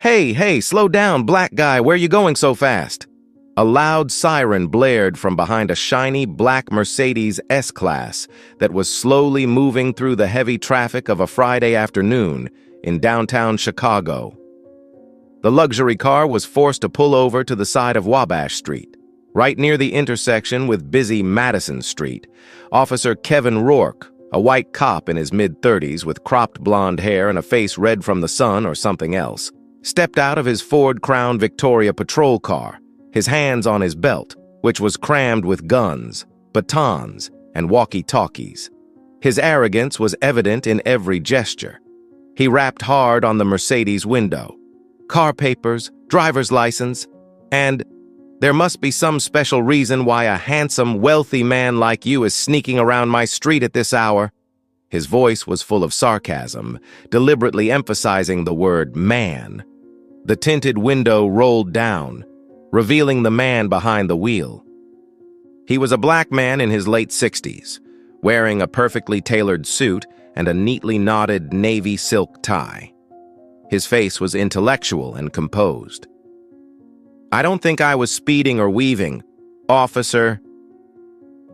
Hey, slow down, black guy, where you going so fast? A loud siren blared from behind a shiny black Mercedes S-Class that was slowly moving through the heavy traffic of a Friday afternoon in downtown Chicago. The luxury car was forced to pull over to the side of Wabash Street, right near the intersection with busy Madison Street. Officer Kevin Rourke, a white cop in his mid-30s with cropped blonde hair and a face red from the sun or something else, stepped out of his Ford Crown Victoria patrol car, his hands on his belt, which was crammed with guns, batons, and walkie-talkies. His arrogance was evident in every gesture. He rapped hard on the Mercedes window. Car papers, driver's license, and there must be some special reason why a handsome, wealthy man like you is sneaking around my street at this hour. His voice was full of sarcasm, deliberately emphasizing the word man. The tinted window rolled down, revealing the man behind the wheel. He was a black man in his late 60s, wearing a perfectly tailored suit and a neatly knotted navy silk tie. His face was intellectual and composed. "I don't think I was speeding or weaving, officer.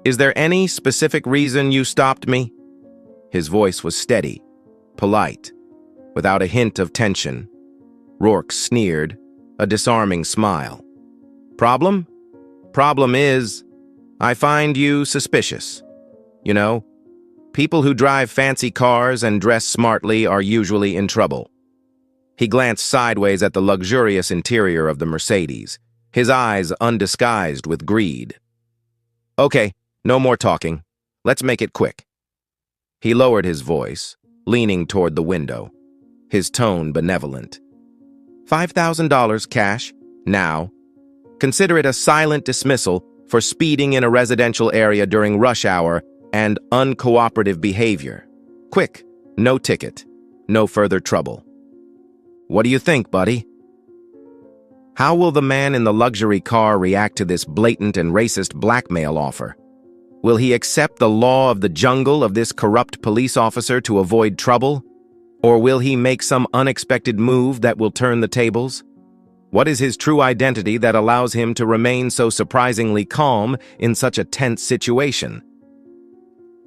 Is there any specific reason you stopped me?" His voice was steady, polite, without a hint of tension. Rourke sneered, a disarming smile. "Problem? Problem is, I find you suspicious. You know, people who drive fancy cars and dress smartly are usually in trouble." He glanced sideways at the luxurious interior of the Mercedes, his eyes undisguised with greed. "Okay, no more talking. Let's make it quick." He lowered his voice, leaning toward the window, his tone benevolent. $5,000 cash, now. Consider it a silent dismissal for speeding in a residential area during rush hour and uncooperative behavior. Quick, no ticket, no further trouble. What do you think, buddy? How will the man in the luxury car react to this blatant and racist blackmail offer? Will he accept the law of the jungle of this corrupt police officer to avoid trouble? Or will he make some unexpected move that will turn the tables? What is his true identity that allows him to remain so surprisingly calm in such a tense situation?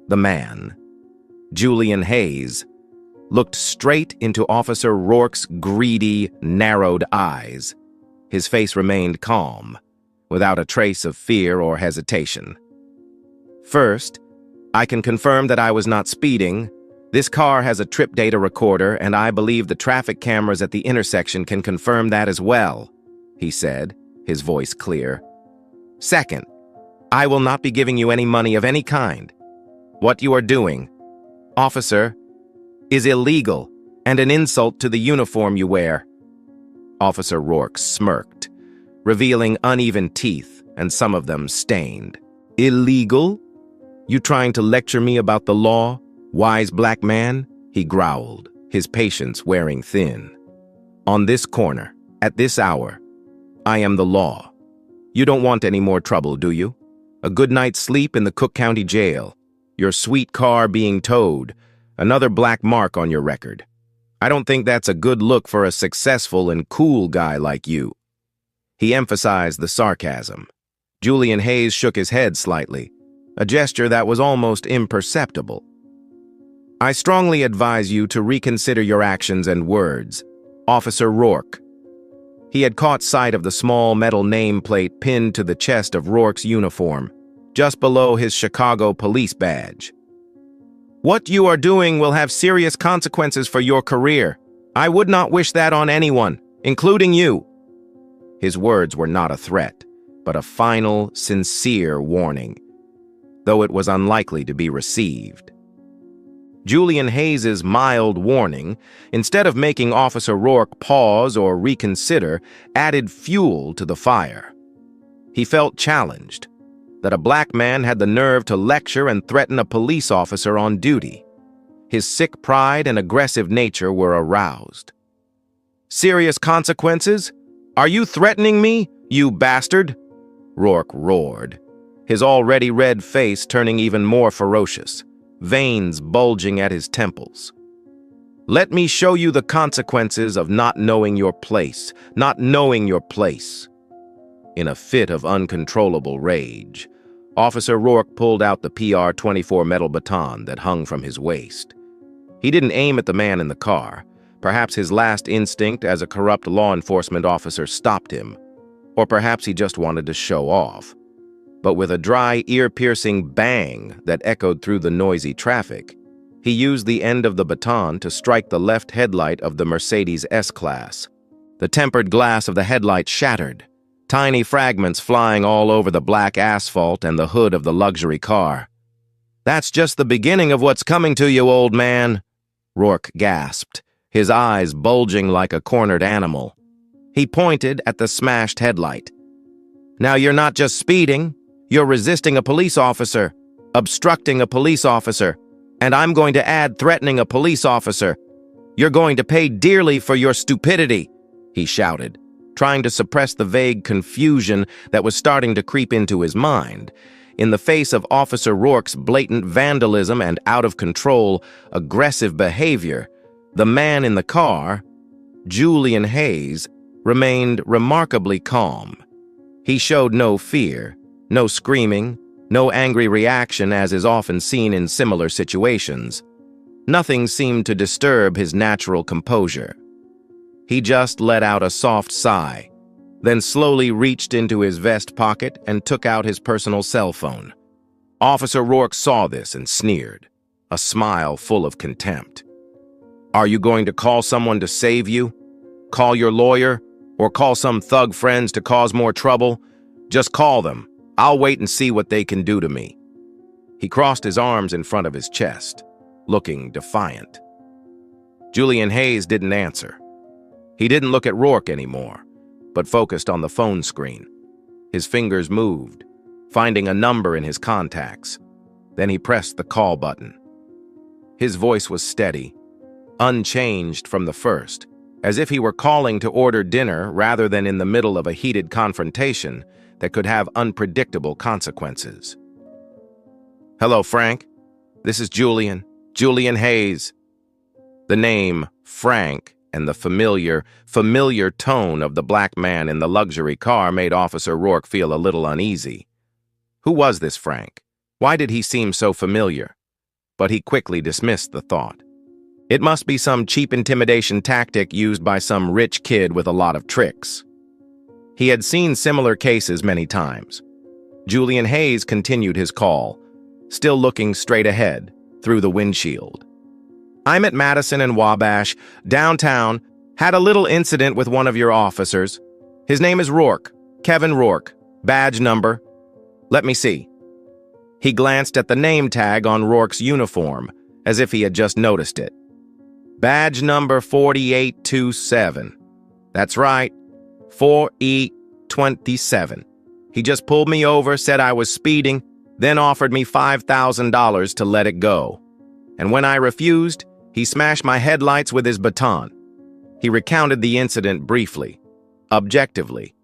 The man, Julian Hayes, looked straight into Officer Rourke's greedy, narrowed eyes. His face remained calm, without a trace of fear or hesitation. "First, I can confirm that I was not speeding. This car has a trip data recorder, and I believe the traffic cameras at the intersection can confirm that as well," he said, his voice clear. "Second, I will not be giving you any money of any kind. What you are doing, officer, is illegal and an insult to the uniform you wear." Officer Rourke smirked, revealing uneven teeth and some of them stained. "Illegal? You trying to lecture me about the law, wise black man?" he growled, his patience wearing thin. "On this corner, at this hour, I am the law. You don't want any more trouble, do you? A good night's sleep in the Cook County Jail, your sweet car being towed, another black mark on your record. I don't think that's a good look for a successful and cool guy like you." He emphasized the sarcasm. Julian Hayes shook his head slightly, a gesture that was almost imperceptible. "I strongly advise you to reconsider your actions and words, Officer Rourke." He had caught sight of the small metal nameplate pinned to the chest of Rourke's uniform, just below his Chicago police badge. "What you are doing will have serious consequences for your career. I would not wish that on anyone, including you." His words were not a threat, but a final, sincere warning, though it was unlikely to be received. Julian Hayes's mild warning, instead of making Officer Rourke pause or reconsider, added fuel to the fire. He felt challenged, that a black man had the nerve to lecture and threaten a police officer on duty. His sick pride and aggressive nature were aroused. "Serious consequences? Are you threatening me, you bastard?" Rourke roared, his already red face turning even more ferocious, veins bulging at his temples. Let me show you the consequences of not knowing your place, not knowing your place. In a fit of uncontrollable rage, Officer Rourke pulled out the PR-24 metal baton that hung from his waist. He didn't aim at the man in the car. Perhaps his last instinct as a corrupt law enforcement officer stopped him. Or perhaps he just wanted to show off. But with a dry, ear-piercing bang that echoed through the noisy traffic, he used the end of the baton to strike the left headlight of the Mercedes S-Class. The tempered glass of the headlight shattered, tiny fragments flying all over the black asphalt and the hood of the luxury car. "That's just the beginning of what's coming to you, old man," Rourke gasped, his eyes bulging like a cornered animal. He pointed at the smashed headlight. "Now you're not just speeding, you're resisting a police officer, obstructing a police officer, and I'm going to add threatening a police officer. You're going to pay dearly for your stupidity," he shouted, trying to suppress the vague confusion that was starting to creep into his mind. In the face of Officer Rourke's blatant vandalism and out-of-control, aggressive behavior, the man in the car, Julian Hayes, remained remarkably calm. He showed no fear, no screaming, no angry reaction as is often seen in similar situations. Nothing seemed to disturb his natural composure. He just let out a soft sigh, then slowly reached into his vest pocket and took out his personal cell phone. Officer Rourke saw this and sneered, a smile full of contempt. "Are you going to call someone to save you? Call your lawyer? Or call some thug friends to cause more trouble? Just call them. I'll wait and see what they can do to me." He crossed his arms in front of his chest, looking defiant. Julian Hayes didn't answer. He didn't look at Rourke anymore, but focused on the phone screen. His fingers moved, finding a number in his contacts. Then he pressed the call button. His voice was steady, unchanged from the first, as if he were calling to order dinner rather than in the middle of a heated confrontation that could have unpredictable consequences. "Hello, Frank. This is Julian Hayes." The name Frank and the familiar tone of the black man in the luxury car made Officer Rourke feel a little uneasy. Who was this Frank? Why did he seem so familiar? But he quickly dismissed the thought. It must be some cheap intimidation tactic used by some rich kid with a lot of tricks. He had seen similar cases many times. Julian Hayes continued his call, still looking straight ahead, through the windshield. "I'm at Madison and Wabash, downtown, had a little incident with one of your officers. His name is Rourke, Kevin Rourke, badge number. Let me see." He glanced at the name tag on Rourke's uniform, as if he had just noticed it. "Badge number 4827. That's right, 4E27. He just pulled me over, said I was speeding, then offered me $5,000 to let it go. And when I refused, he smashed my headlights with his baton." He recounted the incident briefly, objectively,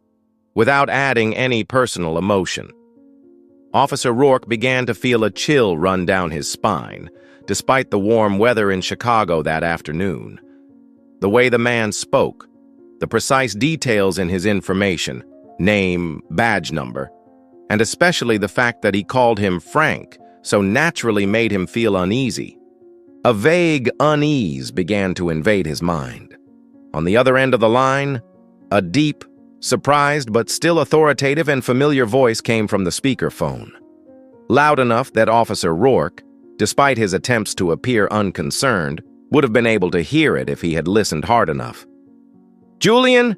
without adding any personal emotion. Officer Rourke began to feel a chill run down his spine, despite the warm weather in Chicago that afternoon. The way the man spoke, the precise details in his information, name, badge number, and especially the fact that he called him Frank so naturally made him feel uneasy. A vague unease began to invade his mind. On the other end of the line, a deep, surprised but still authoritative and familiar voice came from the speakerphone. Loud enough that Officer Rourke, despite his attempts to appear unconcerned, would have been able to hear it if he had listened hard enough. Julian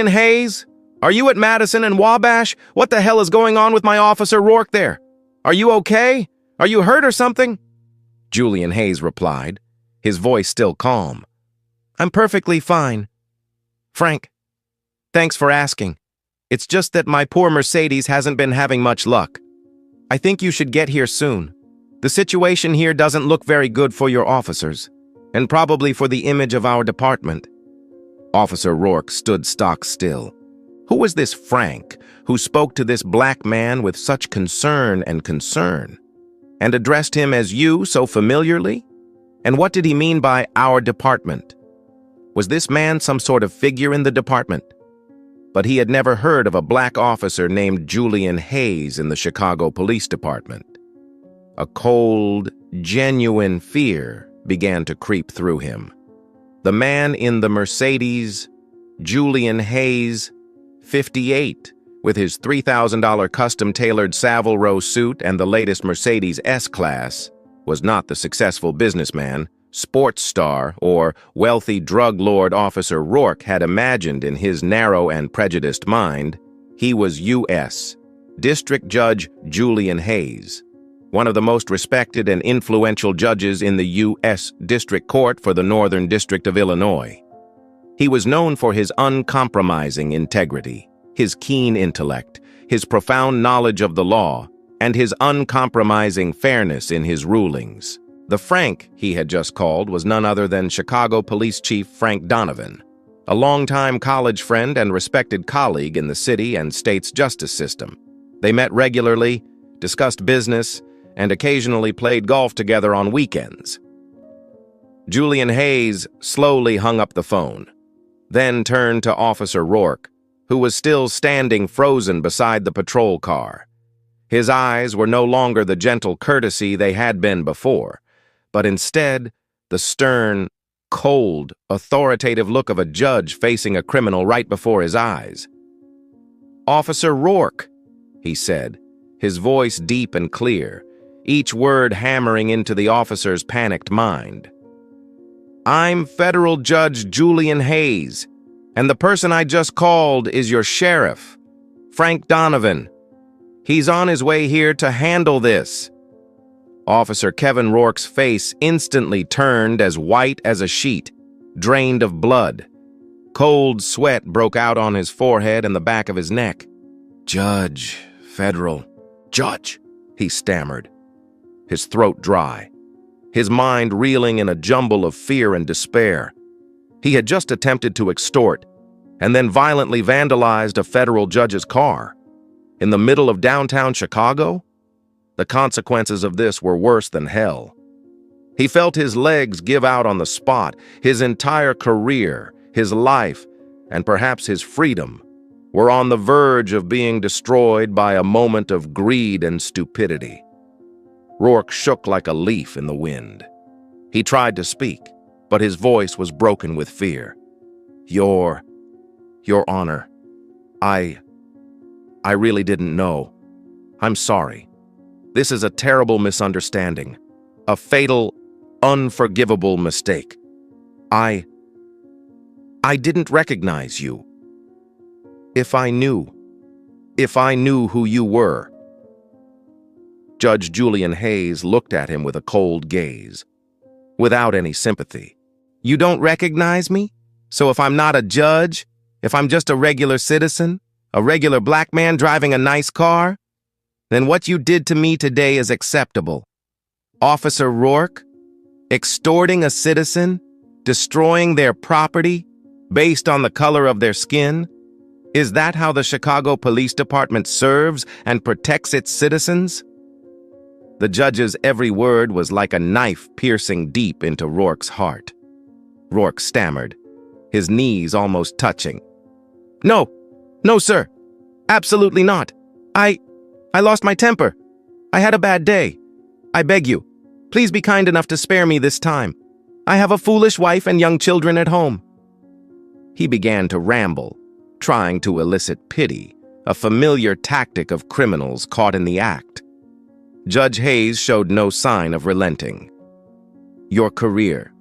Hayes? Are you at Madison and Wabash? What the hell is going on with my Officer Rourke there? Are you okay? Are you hurt or something?" Julian Hayes replied, his voice still calm. "I'm perfectly fine. Frank, thanks for asking. It's just that my poor Mercedes hasn't been having much luck. I think you should get here soon. The situation here doesn't look very good for your officers, and probably for the image of our department." Officer Rourke stood stock still. Who was this Frank who spoke to this black man with such concern and addressed him as you so familiarly? And what did he mean by our department? Was this man some sort of figure in the department? But he had never heard of a black officer named Julian Hayes in the Chicago Police Department. A cold, genuine fear began to creep through him. The man in the Mercedes, Julian Hayes, 58, with his $3,000 custom-tailored Savile Row suit and the latest Mercedes S-Class, was not the successful businessman, sports star, or wealthy drug lord Officer Rourke had imagined in his narrow and prejudiced mind. He was U.S. District Judge Julian Hayes, one of the most respected and influential judges in the U.S. District Court for the Northern District of Illinois. He was known for his uncompromising integrity, his keen intellect, his profound knowledge of the law, and his uncompromising fairness in his rulings. The Frank he had just called was none other than Chicago Police Chief Frank Donovan, a longtime college friend and respected colleague in the city and state's justice system. They met regularly, discussed business, and occasionally played golf together on weekends. Julian Hayes slowly hung up the phone, then turned to Officer Rourke, who was still standing frozen beside the patrol car. His eyes were no longer the gentle courtesy they had been before, but instead the stern, cold, authoritative look of a judge facing a criminal right before his eyes. "Officer Rourke," he said, his voice deep and clear, each word hammering into the officer's panicked mind. "I'm Federal Judge Julian Hayes, and the person I just called is your sheriff, Frank Donovan. He's on his way here to handle this." Officer Kevin Rourke's face instantly turned as white as a sheet, drained of blood. Cold sweat broke out on his forehead and the back of his neck. "Judge, Federal, Judge," he stammered, his throat dry, his mind reeling in a jumble of fear and despair. He had just attempted to extort and then violently vandalized a federal judge's car. In the middle of downtown Chicago? The consequences of this were worse than hell. He felt his legs give out on the spot. His entire career, his life, and perhaps his freedom were on the verge of being destroyed by a moment of greed and stupidity. Rourke shook like a leaf in the wind. He tried to speak, but his voice was broken with fear. Your Honor, I really didn't know. I'm sorry. This is a terrible misunderstanding, a fatal, unforgivable mistake. I didn't recognize you. If I knew who you were." Judge Julian Hayes looked at him with a cold gaze, without any sympathy. "You don't recognize me? So if I'm not a judge, if I'm just a regular citizen, a regular black man driving a nice car, then what you did to me today is acceptable. Officer Rourke, extorting a citizen, destroying their property based on the color of their skin, is that how the Chicago Police Department serves and protects its citizens?" The judge's every word was like a knife piercing deep into Rourke's heart. Rourke stammered, his knees almost touching. No, sir. Absolutely not. I lost my temper. I had a bad day. I beg you, please be kind enough to spare me this time. I have a foolish wife and young children at home." He began to ramble, trying to elicit pity, a familiar tactic of criminals caught in the act. Judge Hayes showed no sign of relenting. "Your career,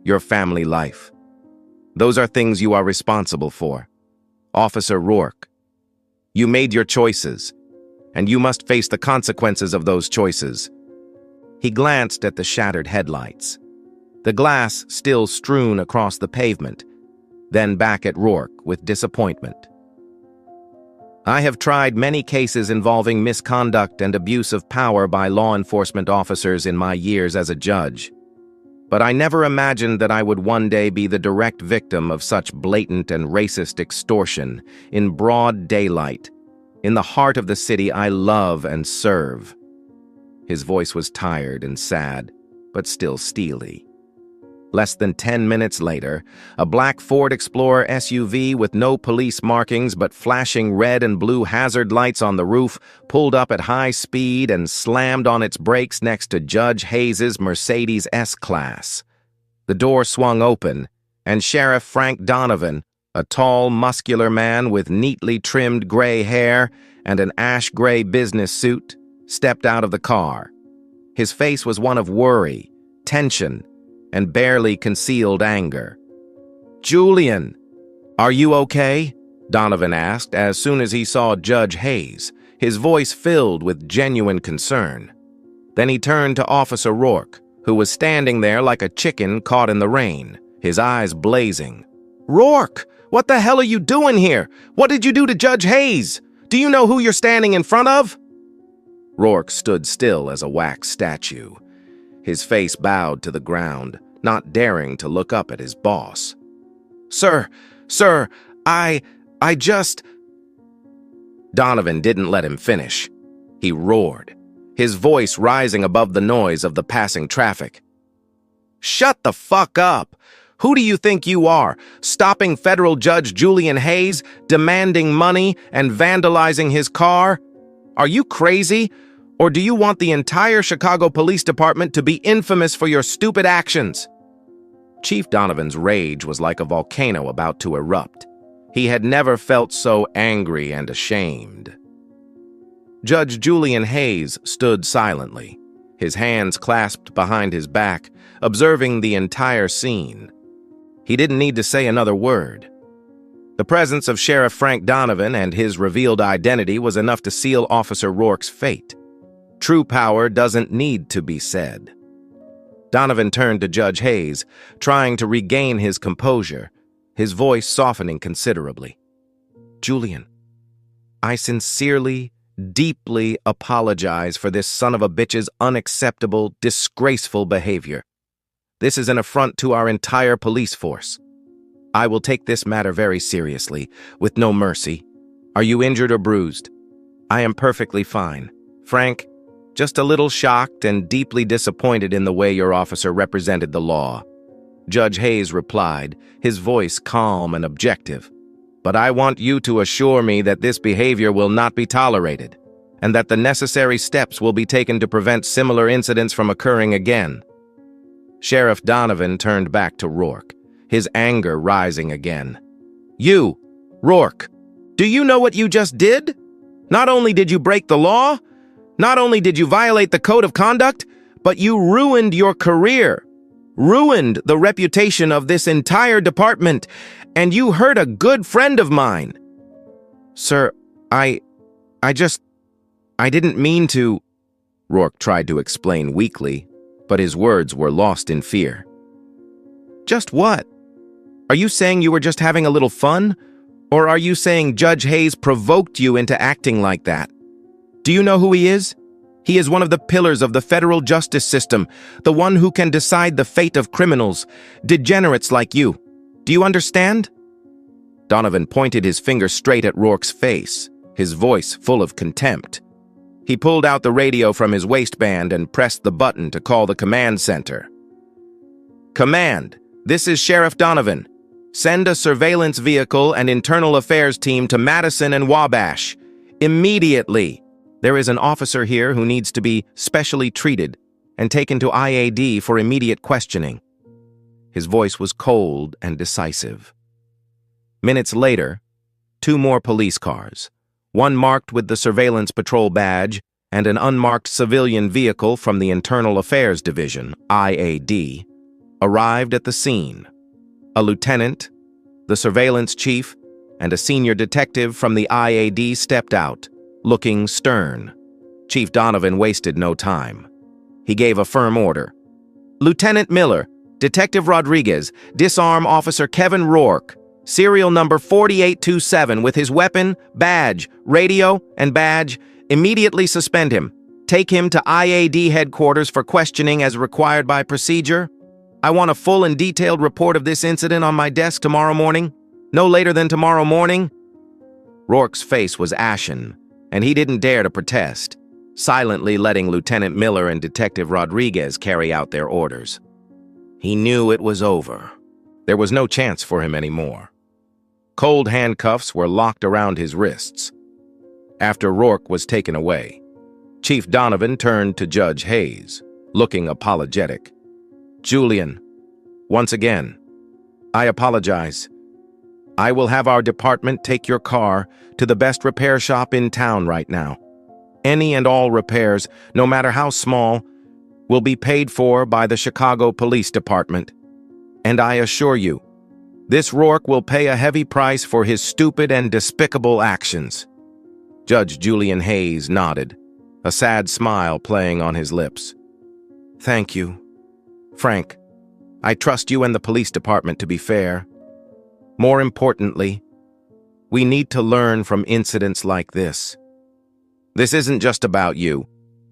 your family life, those are things you are responsible for. Officer Rourke, you made your choices, and you must face the consequences of those choices." He glanced at the shattered headlights, the glass still strewn across the pavement, then back at Rourke with disappointment. "I have tried many cases involving misconduct and abuse of power by law enforcement officers in my years as a judge, but I never imagined that I would one day be the direct victim of such blatant and racist extortion in broad daylight, in the heart of the city I love and serve." His voice was tired and sad, but still steely. Less than 10 minutes later, a black Ford Explorer SUV with no police markings but flashing red and blue hazard lights on the roof pulled up at high speed and slammed on its brakes next to Judge Hayes's Mercedes S-Class. The door swung open, and Sheriff Frank Donovan, a tall, muscular man with neatly trimmed gray hair and an ash-gray business suit, stepped out of the car. His face was one of worry, tension, and barely concealed anger. "Julian, are you okay?" Donovan asked as soon as he saw Judge Hayes, his voice filled with genuine concern. Then he turned to Officer Rourke, who was standing there like a chicken caught in the rain, his eyes blazing. "Rourke, what the hell are you doing here? What did you do to Judge Hayes? Do you know who you're standing in front of?" Rourke stood still as a wax statue. His face bowed to the ground, not daring to look up at his boss. Sir, I just..." Donovan didn't let him finish. He roared, his voice rising above the noise of the passing traffic. "Shut the fuck up! Who do you think you are, stopping federal Judge Julian Hayes, demanding money, and vandalizing his car? Are you crazy? Or do you want the entire Chicago Police Department to be infamous for your stupid actions?" Chief Donovan's rage was like a volcano about to erupt. He had never felt so angry and ashamed. Judge Julian Hayes stood silently, his hands clasped behind his back, observing the entire scene. He didn't need to say another word. The presence of Sheriff Frank Donovan and his revealed identity was enough to seal Officer Rourke's fate. True power doesn't need to be said. Donovan turned to Judge Hayes, trying to regain his composure, his voice softening considerably. "Julian, I sincerely, deeply apologize for this son of a bitch's unacceptable, disgraceful behavior. This is an affront to our entire police force. I will take this matter very seriously, with no mercy. Are you injured or bruised?" "I am perfectly fine. Frank, just a little shocked and deeply disappointed in the way your officer represented the law." Judge Hayes replied, his voice calm and objective. "But I want you to assure me that this behavior will not be tolerated, and that the necessary steps will be taken to prevent similar incidents from occurring again." Sheriff Donovan turned back to Rourke, his anger rising again. "You, Rourke, do you know what you just did? Not only did you break the law, not only did you violate the code of conduct, but you ruined your career, ruined the reputation of this entire department, and you hurt a good friend of mine." "Sir, I didn't mean to..." Rourke tried to explain weakly, but his words were lost in fear. "Just what? Are you saying you were just having a little fun? Or are you saying Judge Hayes provoked you into acting like that? Do you know who he is? He is one of the pillars of the federal justice system, the one who can decide the fate of criminals, degenerates like you. Do you understand?" Donovan pointed his finger straight at Rourke's face, his voice full of contempt. He pulled out the radio from his waistband and pressed the button to call the command center. "Command, this is Sheriff Donovan. Send a surveillance vehicle and internal affairs team to Madison and Wabash. Immediately. There is an officer here who needs to be specially treated and taken to IAD for immediate questioning." His voice was cold and decisive. Minutes later, 2 more police cars, one marked with the Surveillance Patrol badge and an unmarked civilian vehicle from the Internal Affairs Division, IAD, arrived at the scene. A lieutenant, the surveillance chief, and a senior detective from the IAD stepped out, looking stern. Chief Donovan wasted no time. He gave a firm order. "Lieutenant Miller, Detective Rodriguez, disarm Officer Kevin Rourke, serial number 4827 with his weapon, badge, radio, and badge. Immediately suspend him. Take him to IAD headquarters for questioning as required by procedure. I want a full and detailed report of this incident on my desk tomorrow morning. No later than tomorrow morning." Rourke's face was ashen, and he didn't dare to protest, silently letting Lieutenant Miller and Detective Rodriguez carry out their orders. He knew it was over. There was no chance for him anymore. Cold handcuffs were locked around his wrists. After Rourke was taken away, Chief Donovan turned to Judge Hayes, looking apologetic. "Julian, once again, I apologize. I will have our department take your car to the best repair shop in town right now. Any and all repairs, no matter how small, will be paid for by the Chicago Police Department. And I assure you, this Rourke will pay a heavy price for his stupid and despicable actions." Judge Julian Hayes nodded, a sad smile playing on his lips. "Thank you. Frank, I trust you and the police department to be fair. More importantly, we need to learn from incidents like this. This isn't just about you,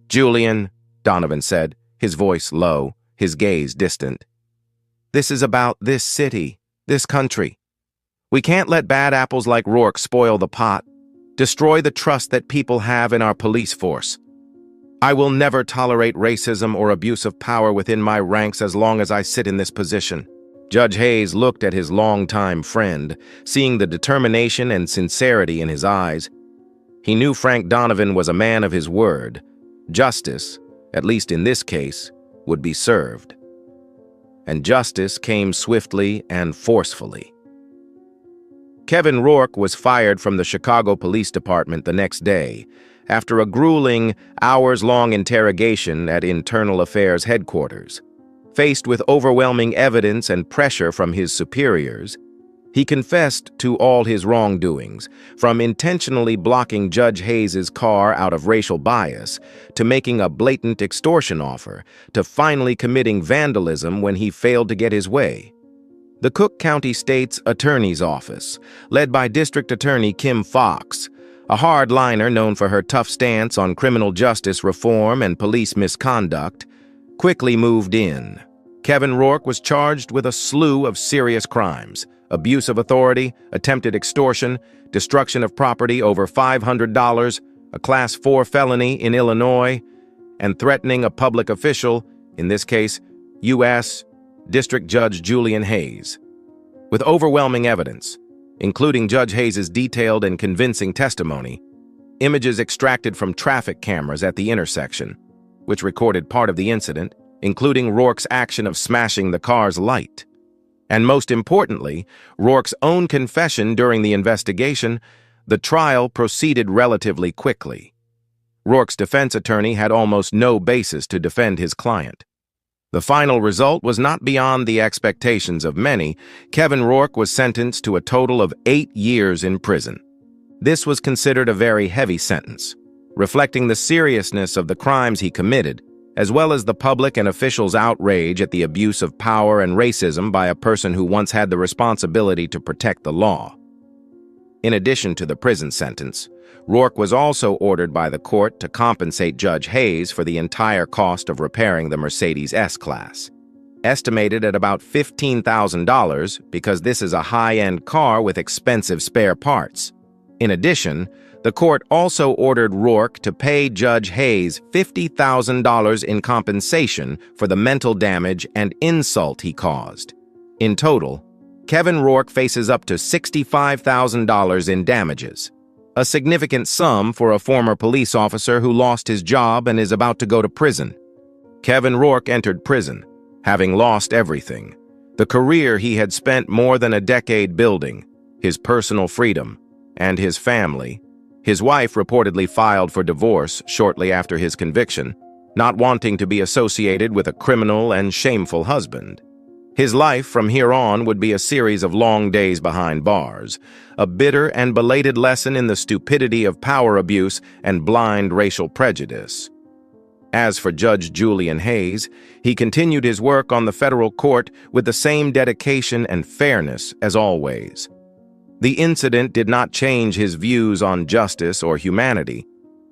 Julian," Donovan said, his voice low, his gaze distant. "This is about this city, this country. We can't let bad apples like Rourke spoil the pot, destroy the trust that people have in our police force. I will never tolerate racism or abuse of power within my ranks as long as I sit in this position." Judge Hayes looked at his longtime friend, seeing the determination and sincerity in his eyes. He knew Frank Donovan was a man of his word. Justice, at least in this case, would be served. And justice came swiftly and forcefully. Kevin Rourke was fired from the Chicago Police Department the next day, after a grueling, hours-long interrogation at Internal Affairs headquarters. Faced with overwhelming evidence and pressure from his superiors, he confessed to all his wrongdoings, from intentionally blocking Judge Hayes's car out of racial bias, to making a blatant extortion offer, to finally committing vandalism when he failed to get his way. The Cook County State's Attorney's Office, led by District Attorney Kim Fox, a hardliner known for her tough stance on criminal justice reform and police misconduct, quickly moved in. Kevin Rourke was charged with a slew of serious crimes: abuse of authority, attempted extortion, destruction of property over $500, a Class 4 felony in Illinois, and threatening a public official, in this case, U.S. District Judge Julian Hayes. With overwhelming evidence, including Judge Hayes's detailed and convincing testimony, images extracted from traffic cameras at the intersection, which recorded part of the incident, including Rourke's action of smashing the car's light. And most importantly, Rourke's own confession during the investigation, the trial proceeded relatively quickly. Rourke's defense attorney had almost no basis to defend his client. The final result was not beyond the expectations of many. Kevin Rourke was sentenced to a total of 8 years in prison. This was considered a very heavy sentence, reflecting the seriousness of the crimes he committed, as well as the public and officials' outrage at the abuse of power and racism by a person who once had the responsibility to protect the law. In addition to the prison sentence, Rourke was also ordered by the court to compensate Judge Hayes for the entire cost of repairing the Mercedes S-Class, estimated at about $15,000 because this is a high-end car with expensive spare parts. In addition, the court also ordered Rourke to pay Judge Hayes $50,000 in compensation for the mental damage and insult he caused. In total, Kevin Rourke faces up to $65,000 in damages, a significant sum for a former police officer who lost his job and is about to go to prison. Kevin Rourke entered prison, having lost everything: the career he had spent more than a decade building, his personal freedom, and his family. His wife reportedly filed for divorce shortly after his conviction, not wanting to be associated with a criminal and shameful husband. His life from here on would be a series of long days behind bars, a bitter and belated lesson in the stupidity of power abuse and blind racial prejudice. As for Judge Julian Hayes, he continued his work on the federal court with the same dedication and fairness as always. The incident did not change his views on justice or humanity,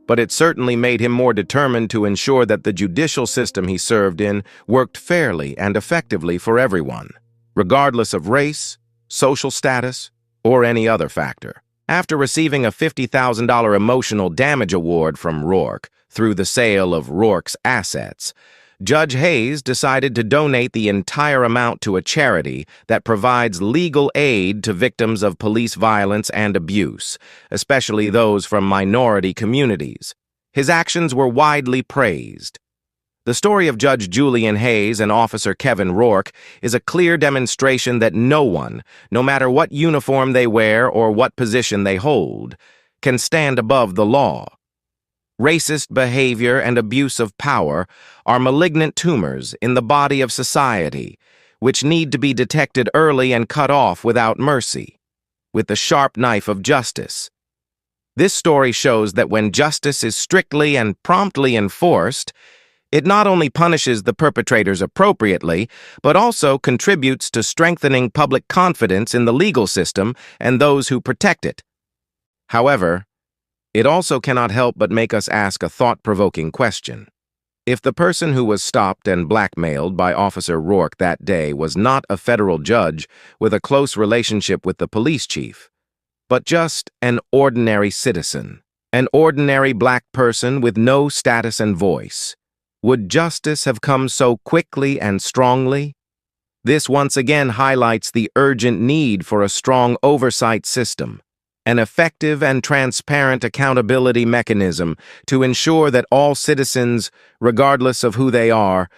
but it certainly made him more determined to ensure that the judicial system he served in worked fairly and effectively for everyone, regardless of race, social status, or any other factor. After receiving a $50,000 emotional damage award from Rourke through the sale of Rourke's assets, Judge Hayes decided to donate the entire amount to a charity that provides legal aid to victims of police violence and abuse, especially those from minority communities. His actions were widely praised. The story of Judge Julian Hayes and Officer Kevin Rourke is a clear demonstration that no one, no matter what uniform they wear or what position they hold, can stand above the law. Racist behavior and abuse of power are malignant tumors in the body of society, which need to be detected early and cut off without mercy, with the sharp knife of justice. This story shows that when justice is strictly and promptly enforced, it not only punishes the perpetrators appropriately, but also contributes to strengthening public confidence in the legal system and those who protect it. However, it also cannot help but make us ask a thought-provoking question. If the person who was stopped and blackmailed by Officer Rourke that day was not a federal judge with a close relationship with the police chief, but just an ordinary citizen, an ordinary black person with no status and voice, would justice have come so quickly and strongly? This once again highlights the urgent need for a strong oversight system, an effective and transparent accountability mechanism to ensure that all citizens, regardless of who they are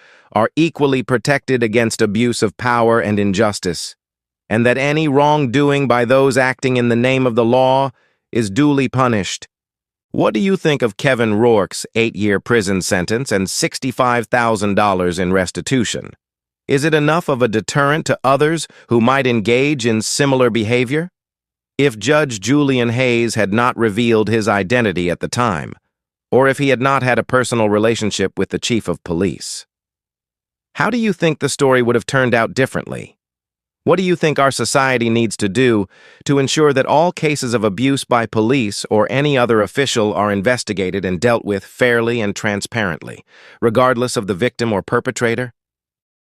equally protected against abuse of power and injustice, and that any wrongdoing by those acting in the name of the law is duly punished. What do you think of Kevin Rourke's 8-year prison sentence and $65,000 in restitution? Is it enough of a deterrent to others who might engage in similar behavior? If Judge Julian Hayes had not revealed his identity at the time, or if he had not had a personal relationship with the chief of police, how do you think the story would have turned out differently? What do you think our society needs to do to ensure that all cases of abuse by police or any other official are investigated and dealt with fairly and transparently, regardless of the victim or perpetrator?